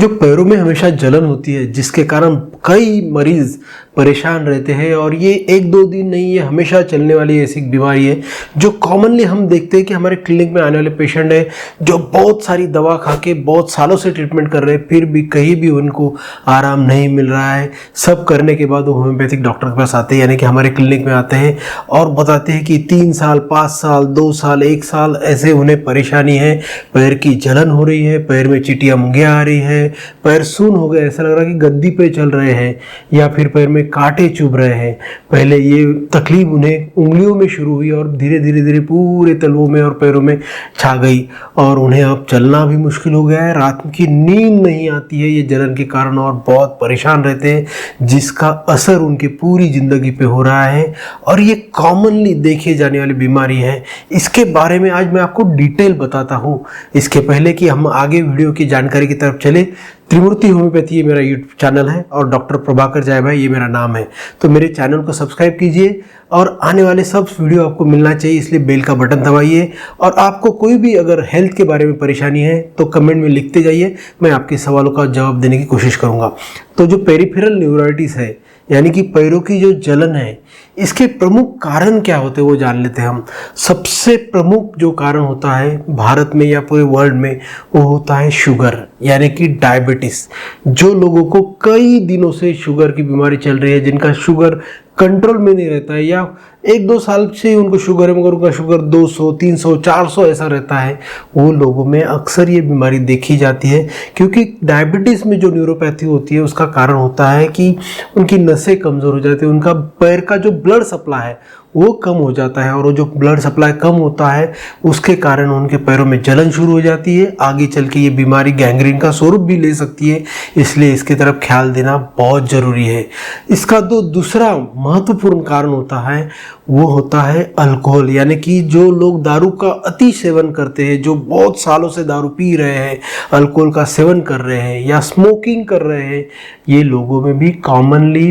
जो पैरों में हमेशा जलन होती है जिसके कारण कई मरीज परेशान रहते हैं और ये एक दो दिन नहीं, ये हमेशा चलने वाली ऐसी बीमारी है जो कॉमनली हम देखते हैं कि हमारे क्लिनिक में आने वाले पेशेंट है जो बहुत सारी दवा खा के बहुत सालों से ट्रीटमेंट कर रहे हैं, फिर भी कहीं भी उनको आराम नहीं मिल रहा है। सब करने के बाद वो होम्योपैथिक डॉक्टर के पास आते हैं, यानी कि हमारे क्लिनिक में आते हैं और बताते हैं कि 3 साल 5 साल 2 साल 1 साल ऐसे उन्हें परेशानी है, पैर की जलन हो रही है, पैर में चिटिया मुंगिया आ रही है, पैर सून हो गए, ऐसा लग रहा है कि गद्दी पे चल रहे हैं या फिर पैर में कांटे चुभ रहे हैं। पहले ये तकलीफ उन्हें उंगलियों में शुरू हुई और धीरे धीरे धीरे पूरे तलवों में और पैरों में छा गई और उन्हें अब चलना भी मुश्किल हो गया है, रात की नींद नहीं आती है ये जलन के कारण और बहुत परेशान रहते हैं जिसका असर उनकी पूरी जिंदगी पे हो रहा है और ये कॉमनली देखी जाने वाली बीमारी है। इसके बारे में आज मैं आपको डिटेल बताता हूँ। इसके पहले कि हम आगे वीडियो की जानकारी की तरफ चले, त्रिमूर्ति होम्योपैथी ये मेरा यूट्यूब चैनल है और डॉक्टर प्रभाकर जाय भाई ये मेरा नाम है, तो मेरे चैनल को सब्सक्राइब कीजिए और आने वाले सब वीडियो आपको मिलना चाहिए, इसलिए बेल का बटन दबाइए। और आपको कोई भी अगर हेल्थ के बारे में परेशानी है तो कमेंट में लिखते जाइए, मैं आपके सवालों का जवाब देने की कोशिश करूँगा। तो जो पेरिफेरल न्यूराइटिस है यानी कि पैरों की जो जलन है, इसके प्रमुख कारण क्या होते हैं वो जान लेते हैं हम। सबसे प्रमुख जो कारण होता है भारत में या पूरे वर्ल्ड में वो होता है शुगर यानी कि डायबिटीज। जो लोगों को कई दिनों से शुगर की बीमारी चल रही है, जिनका शुगर कंट्रोल में नहीं रहता है या 1-2 साल से ही उनको शुगर है मगर उनका शुगर 200 300 400 ऐसा रहता है, वो लोगों में अक्सर ये बीमारी देखी जाती है। क्योंकि डायबिटीज़ में जो न्यूरोपैथी होती है उसका कारण होता है कि उनकी नसें कमज़ोर हो जाती है, उनका पैर का जो ब्लड सप्लाई है वो कम हो जाता है और वो जो ब्लड सप्लाई कम होता है उसके कारण उनके पैरों में जलन शुरू हो जाती है। आगे चल के ये बीमारी गैंग्रीन का स्वरूप भी ले सकती है, इसलिए इसकी तरफ ख्याल देना बहुत ज़रूरी है। इसका दूसरा महत्वपूर्ण कारण होता है वो होता है अल्कोहल, यानी कि जो लोग दारू का अति सेवन करते हैं, जो बहुत सालों से दारू पी रहे हैं, अल्कोहल का सेवन कर रहे हैं या स्मोकिंग कर रहे हैं, ये लोगों में भी कॉमनली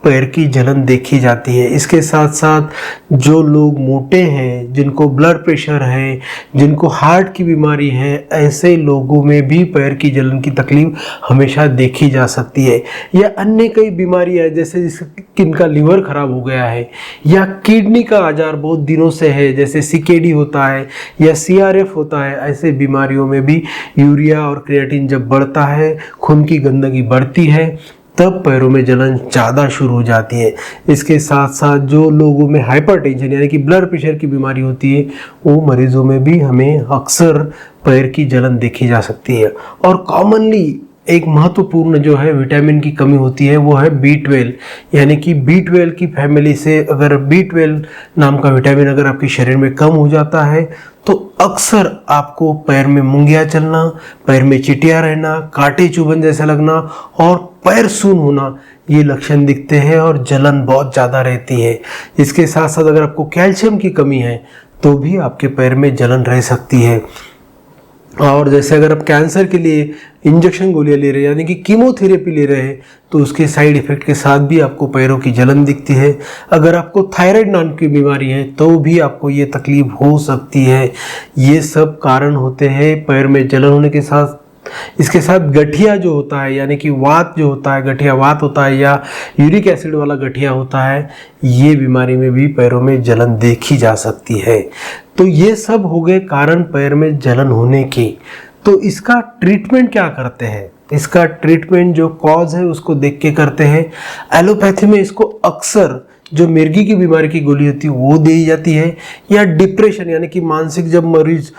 पैर की जलन देखी जाती है। इसके साथ साथ जो लोग मोटे हैं, जिनको ब्लड प्रेशर है, जिनको हार्ट की बीमारी है, ऐसे लोगों में भी पैर की जलन की तकलीफ हमेशा देखी जा सकती है। या अन्य कई बीमारियां जैसे किनका लिवर खराब हो गया है या किडनी का आजार बहुत दिनों से है जैसे सीकेडी होता है या सीआरएफ होता है, ऐसे बीमारियों में भी यूरिया और क्रिएटिन जब बढ़ता है, खून की गंदगी बढ़ती है, तब पैरों में जलन ज़्यादा शुरू हो जाती है। इसके साथ साथ जो लोगों में हाइपरटेंशन यानी कि ब्लड प्रेशर की बीमारी होती है, वो मरीजों में भी हमें अक्सर पैर की जलन देखी जा सकती है। और कॉमनली एक महत्वपूर्ण जो है विटामिन की कमी होती है वो है B12, यानी कि B12 की फैमिली से अगर B12 नाम का विटामिन अगर आपके शरीर में कम हो जाता है तो अक्सर आपको पैर में मुंगिया चलना, पैर में चिटिया रहना, कांटे चुभन जैसा लगना और पैर सून होना, ये लक्षण दिखते हैं और जलन बहुत ज़्यादा रहती है। इसके साथ साथ अगर आपको कैल्शियम की कमी है तो भी आपके पैर में जलन रह सकती है। और जैसे अगर आप कैंसर के लिए इंजेक्शन गोलियां ले रहे हैं यानी कि कीमोथेरेपी ले रहे हैं तो उसके साइड इफेक्ट के साथ भी आपको पैरों की जलन दिखती है। अगर आपको थायराइड नाम की बीमारी है तो भी आपको ये तकलीफ हो सकती है। ये सब कारण होते हैं पैर में जलन होने के साथ। इसके साथ गठिया जो होता है यानी कि वात जो होता है, गठिया वात होता है या यूरिक एसिड वाला गठिया होता है, ये बीमारी में भी पैरों में जलन देखी जा सकती है। तो ये सब हो गए कारण पैर में जलन होने के। तो इसका ट्रीटमेंट क्या करते हैं? इसका ट्रीटमेंट जो कॉज है उसको देख के करते हैं। एलोपैथी में इसको अक्सर जो मिर्गी की बीमारी की गोली होती है वो दी जाती है, या डिप्रेशन यानी कि मानसिक जब मरीज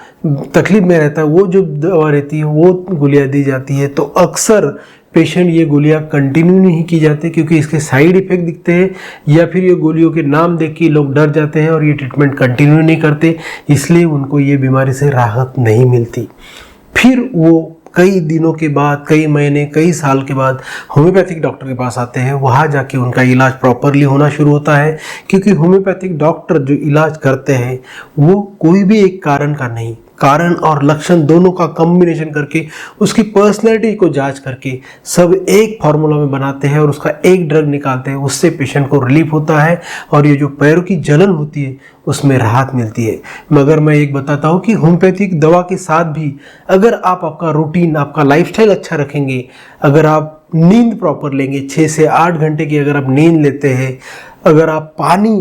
तकलीफ में रहता है वो जो दवा रहती है वो गोलियां दी जाती है। तो अक्सर पेशेंट ये गोलियां कंटिन्यू नहीं की जाती क्योंकि इसके साइड इफेक्ट दिखते हैं या फिर ये गोलियों के नाम देख के लोग डर जाते हैं और ये ट्रीटमेंट कंटिन्यू नहीं करते, इसलिए उनको ये बीमारी से राहत नहीं मिलती। फिर वो कई दिनों के बाद, कई महीने, कई साल के बाद होम्योपैथिक डॉक्टर के पास आते हैं, वहाँ जाके उनका इलाज प्रॉपरली होना शुरू होता है। क्योंकि होम्योपैथिक डॉक्टर जो इलाज करते हैं वो कोई भी एक कारण का नहीं, कारण और लक्षण दोनों का कॉम्बिनेशन करके उसकी पर्सनैलिटी को जांच करके सब एक फार्मूला में बनाते हैं और उसका एक ड्रग निकालते हैं। उससे पेशेंट को रिलीफ होता है और ये जो पैरों की जलन होती है उसमें राहत मिलती है। मगर मैं एक बताता हूँ कि होम्योपैथिक दवा के साथ भी अगर आप आपका रूटीन, आपका लाइफस्टाइल अच्छा रखेंगे, अगर आप नींद प्रॉपर लेंगे, 6 से 8 घंटे की अगर आप नींद लेते हैं, अगर आप पानी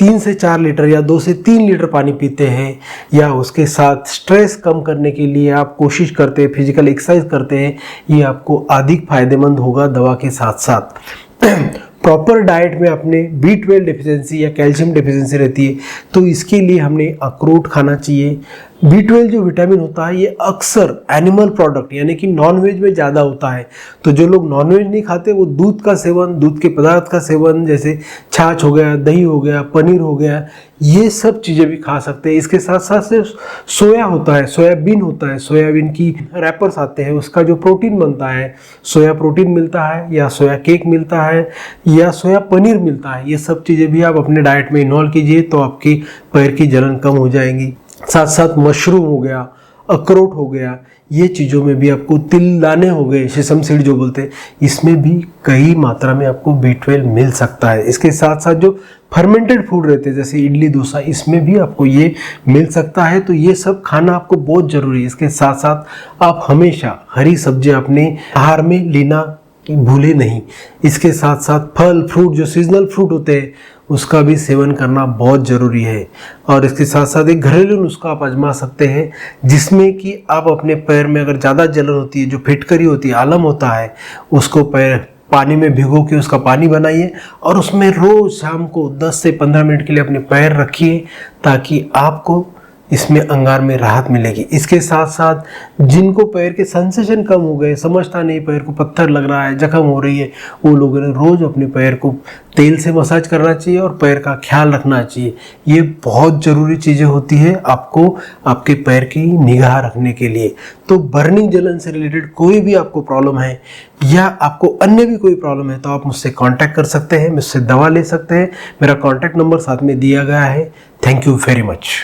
3 से 4 लीटर या 2 से 3 लीटर पानी पीते हैं, या उसके साथ स्ट्रेस कम करने के लिए आप कोशिश करते हैं, फिजिकल एक्सरसाइज करते हैं, ये आपको अधिक फायदेमंद होगा दवा के साथ साथ। प्रॉपर डाइट में अपने B12 डिफिशिएंसी या कैल्शियम डिफिशिएंसी रहती है, तो इसके लिए हमने अखरोट खाना चाहिए। B12 जो विटामिन होता है ये अक्सर एनिमल प्रोडक्ट यानी कि नॉनवेज में ज़्यादा होता है। तो जो लोग नॉनवेज नहीं खाते वो दूध का सेवन, दूध के पदार्थ का सेवन, जैसे छाछ हो गया, दही हो गया, पनीर हो गया, ये सब चीज़ें भी खा सकते हैं। इसके साथ साथ से सोया होता है, सोयाबीन होता है, सोयाबीन की रैपर्स आते हैं, उसका जो प्रोटीन बनता है, सोया प्रोटीन मिलता है या सोया केक मिलता है या सोया पनीर मिलता है। ये सब चीज़ें भी आप अपने डाइट में इन्वॉल्व कीजिए तो आपकी पैर की जलन कम हो जाएगी। साथ साथ मशरूम हो गया, अखरोट हो गया, ये चीज़ों में भी आपको, तिल दाने हो गए, सेसम सीड जो बोलते हैं, इसमें भी कई मात्रा में आपको B12 मिल सकता है। इसके साथ साथ जो फर्मेंटेड फूड रहते हैं जैसे इडली डोसा, इसमें भी आपको ये मिल सकता है। तो ये सब खाना आपको बहुत ज़रूरी है। इसके साथ साथ आप हमेशा हरी सब्जियां अपने आहार में लेना भूले नहीं। इसके साथ साथ फल फ्रूट, जो सीजनल फ्रूट होते हैं, उसका भी सेवन करना बहुत ज़रूरी है। और इसके साथ साथ एक घरेलू नुस्खा आप आजमा सकते हैं जिसमें कि आप अपने पैर में अगर ज़्यादा जलन होती है, जो फिटकरी होती है, आलम होता है, उसको पैर पानी में भिगो के उसका पानी बनाइए और उसमें रोज़ शाम को 10 से 15 मिनट के लिए अपने पैर रखिए ताकि आपको इसमें अंगार में राहत मिलेगी। इसके साथ साथ जिनको पैर के सेंसेशन कम हो गए, समझता नहीं, पैर को पत्थर लग रहा है, जख्म हो रही है, वो लोगों ने रोज़ अपने पैर को तेल से मसाज करना चाहिए और पैर का ख्याल रखना चाहिए। ये बहुत ज़रूरी चीज़ें होती है आपको आपके पैर की निगाह रखने के लिए। तो बर्निंग जलन से रिलेटेड कोई भी आपको प्रॉब्लम है या आपको अन्य भी कोई प्रॉब्लम है तो आप मुझसे कांटेक्ट कर सकते हैं, मुझसे दवा ले सकते हैं। मेरा कांटेक्ट नंबर साथ में दिया गया है। Thank you very much.